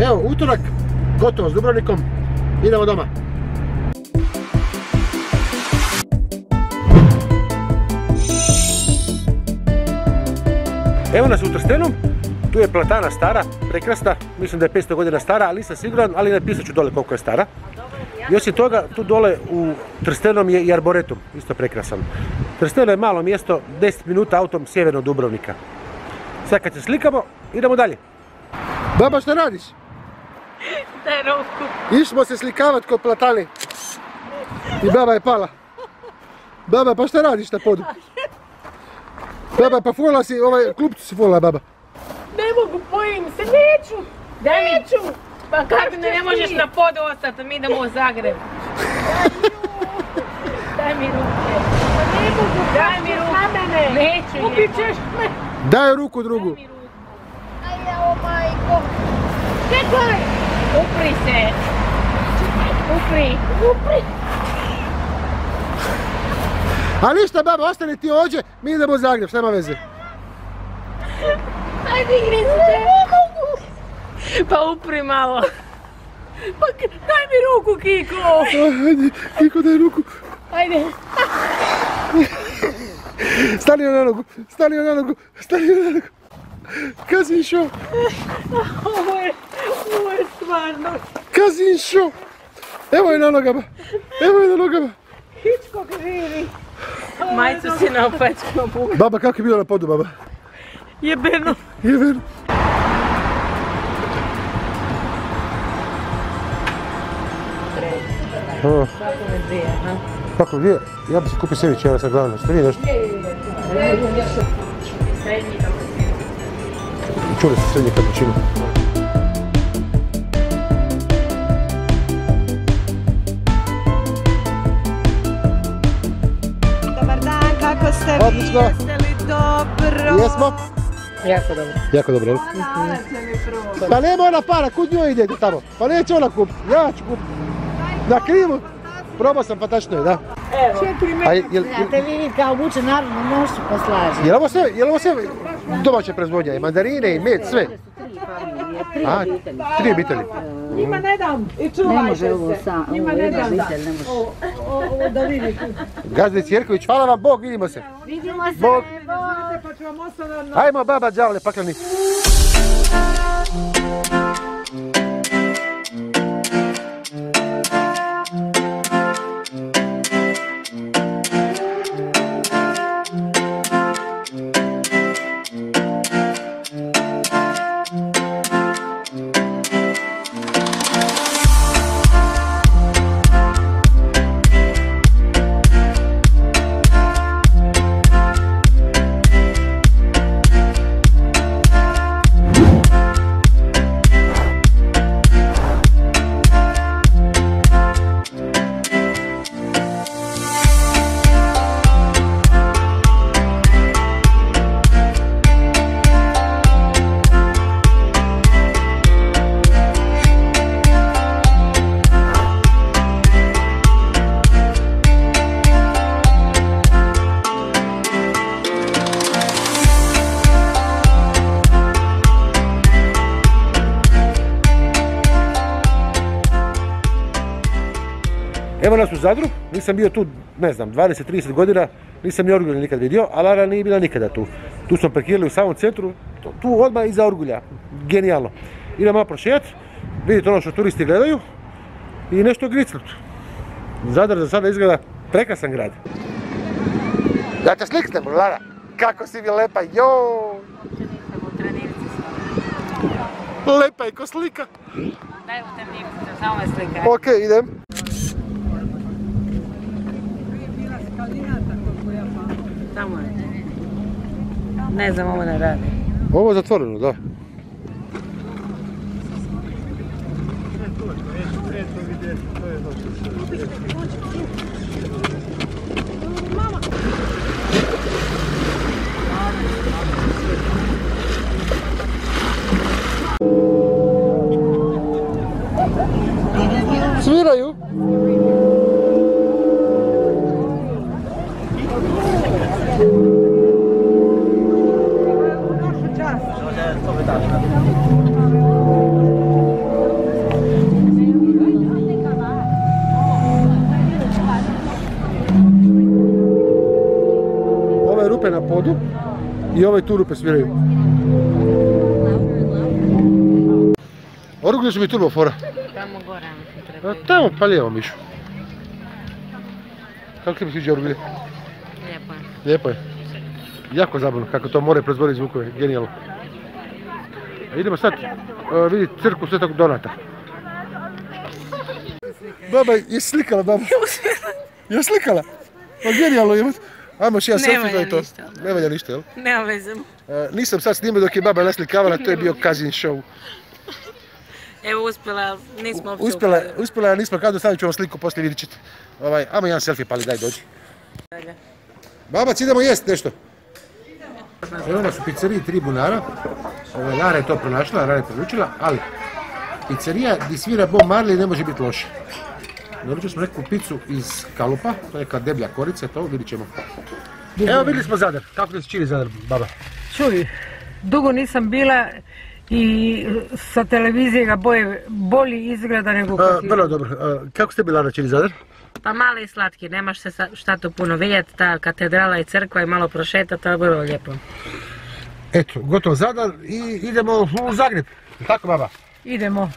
Evo, utorak, gotovo s Dubrovnikom, idemo doma. Evo nas u Trstenu, tu je platana stara, prekrasna, mislim da je 500 godina stara, ali nisam siguran, ali napisat ću dole koliko je stara. I osim toga, tu dole u Trstenom je i arboretum, isto prekrasan. Trsteno je malo mjesto, 10 minuta autom sjeverno od Dubrovnika. Sad kad se slikamo, idemo dalje. Baba, šta radiš? Daj ruku. Išmo se slikavat kod platane. I baba je pala. Baba, pa šta radiš na podu? Baba, pa fulala si, klupcu si fulala, baba. Ne mogu, bojim se, neću. Neću. Pa kako ne možeš na podu ostati, mi idemo u Zagreb. Daj mi ruke. Pa ne mogu, daj mi ruke. Neću. Ubit ćeš me. Daj ruku drugu. Daj mi ruku. Aj, evo majko. Čekaj. Upri se. Upri. A ništa, baba, ostani ti ovdje, mi idemo u Zagreb, šta ima veze? Ajde, igri se. Ne mogu. Pa upri malo. Pa daj mi ruku, Kiko. Ajde, Kiko, daj ruku. Ajde. Stani na nogu. Kad si išao? Ovo je stvarno. Kad si išao? Evo je na nogama. Hičko živi. Majicu si na opečku obuka. Baba, kako je bilo na podu, baba? Jebeno. Kako dvije? Ja bi se kupio sebi čela sa glavnom. Ste vi nešto? Srednji kapućino. Čuli ste srednji kapućino. Dobar dan, kako ste vi? Odlično. Jeste li dobro? Jesmo? Jako dobro. Jako dobro, jel? Pa nema ona para, kud njoj idete tamo? Pa neće ona kupiti, ja ću kupiti. Na krivu. Probao sam, pa tačno je, da. Evo. 4 metra. A te vi kao vuče narodnu nošu poslaži. Je li ovo sve domaća proizvodnja? I mandarine, i med, sve? 3 obitelji. 3 obitelji. Njima ne dam i čuvajte se. Ne može ovo sam, Njima ne dam da. Ovo da vidite. Gazda Cjerković, hvala vam Bog, vidimo se. Vidimo se. Bog. Pa ću vam ostaviti na... Ajmo baba, đavle, pakleni. Evo nas u Zadru, nisam bio tu, ne znam, 20-30 godina, nisam ni Orgulja nikad vidio, a Lara nije bila nikada tu. Tu smo parkirali u samom centru, tu odmah iza Orgulja, genijalno. Idemo malo prošijat, vidite ono što turisti gledaju i nešto gricnuti. Zadar za sada izgleda prekrasan grad. Da te sliknemo, Lara, kako si mi lepa, joj! Lepa je ko slika. Daj u temniku, samo me slikaj. Ok, idem. Tamo je. Ne znam, ovo ne radi. Ovo je zatvoreno, da. Sviraju. I ove tu rupe sviraju. Orugli su mi turbofora. Tamo gore, mislim, treba. Tamo, pa lijevo, Mišu. Kako ti mi sviđa orugli? Lijepo je. Lijepo je. Jako zabavno kako to more proizvodi zvukove, genijalno. Idemo sad vidjeti crkvu Svetog Donata. Baba, je slikala baba? Je slikala? Pa genijalno je. Ajmo još jedan selfie da je to. Ne valja ništa, jel? Nema veze. Nisam sad snimio dok je baba naslikavala, to je bio cousin show. Evo uspjela, nismo uopće Uspjela, nismo kada, stavit ću vam sliku, poslije vidit ćete. Ajmo jedan selfie, pali, daj, dođi. Babac, idemo jest nešto. Evo nas u pizzeriji 3 bunara. Lara je to pronašla, Lara je preručila, ali pizzerija gdje svira Bob Marley ne može biti loša. Naručili smo neku picu iz kalupa, to je neka deblja korica, to vidit ćemo. Evo vidjeli smo Zadar, kako ti se čini Zadar, baba? Čuj, dugo nisam bila i sa televizije ga bolji izgleda nego kako je. Vrlo dobro, kako ste bila čini Zadar? Pa mali i slatki, nemaš se šta tu puno vidjeti, ta katedrala i crkva i malo prošeta, to je vrlo lijepo. Eto, gotovo Zadar i idemo u Zagreb, tako baba? Idemo.